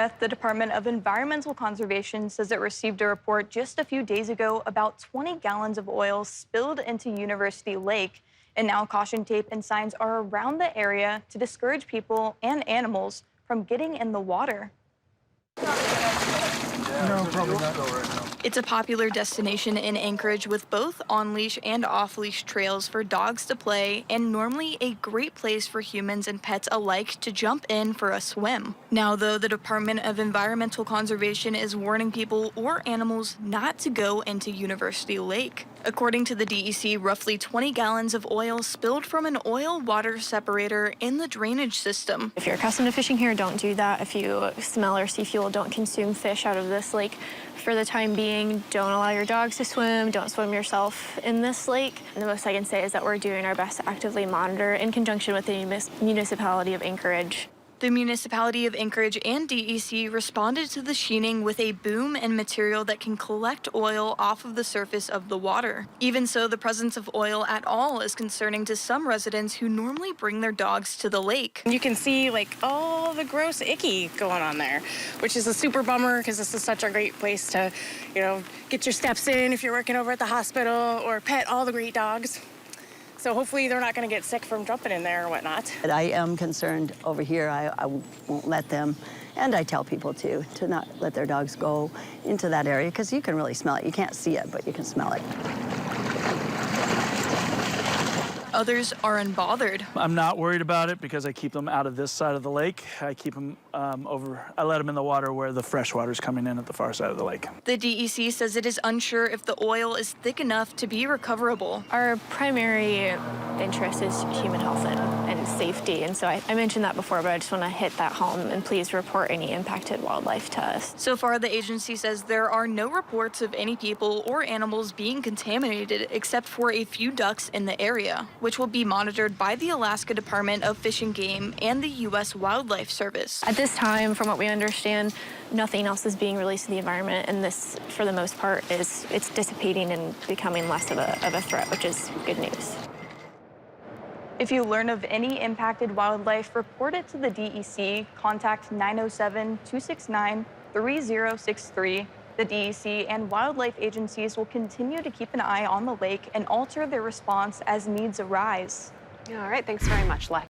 The Department of Environmental Conservation says it received a report just a few days ago about 20 gallons of oil spilled into University Lake. And now caution tape and signs are around the area to discourage people and animals from getting in the water. No, probably not. It's a popular destination in Anchorage with both on-leash and off-leash trails for dogs to play, and normally a great place for humans and pets alike to jump in for a swim. Now, though, the Department of Environmental Conservation is warning people or animals not to go into University Lake. According to the DEC, roughly 20 gallons of oil spilled from an oil-water separator in the drainage system. If you're accustomed to fishing here, don't do that. If you smell or see fuel, don't consume fish out of this lake. For the time being, don't allow your dogs to swim, don't swim yourself in this lake. And the most I can say is that we're doing our best to actively monitor in conjunction with the municipality of Anchorage. The municipality of Anchorage and DEC responded to the sheening with a boom and material that can collect oil off of the surface of the water. Even so, the presence of oil at all is concerning to some residents who normally bring their dogs to the lake. You can see like all the gross icky going on there, which is a super bummer because this is such a great place to, get your steps in if you're working over at the hospital or pet all the great dogs. So hopefully they're not going to get sick from jumping in there or whatnot. But I am concerned over here. I won't let them, and I tell people to not let their dogs go into that area because you can really smell it. You can't see it, but you can smell it. Others are unbothered. I'm not worried about it because I keep them out of this side of the lake. I keep them I let them in the water where the fresh water is coming in at the far side of the lake. The DEC says it is unsure if the oil is thick enough to be recoverable. Our primary interest is human health and safety, and so I mentioned that before, but I just want to hit that home, and please report any impacted wildlife to us. So far, the agency says there are no reports of any people or animals being contaminated except for a few ducks in the area, which will be monitored by the Alaska Department of Fish and Game and the U.S. Wildlife Service. At this time, from what we understand, nothing else is being released to the environment, and this, for the most part, it's dissipating and becoming less of a threat, which is good news. If you learn of any impacted wildlife, report it to the DEC. Contact 907-269-3063. The DEC and wildlife agencies will continue to keep an eye on the lake and alter their response as needs arise. All right, thanks very much, Lex.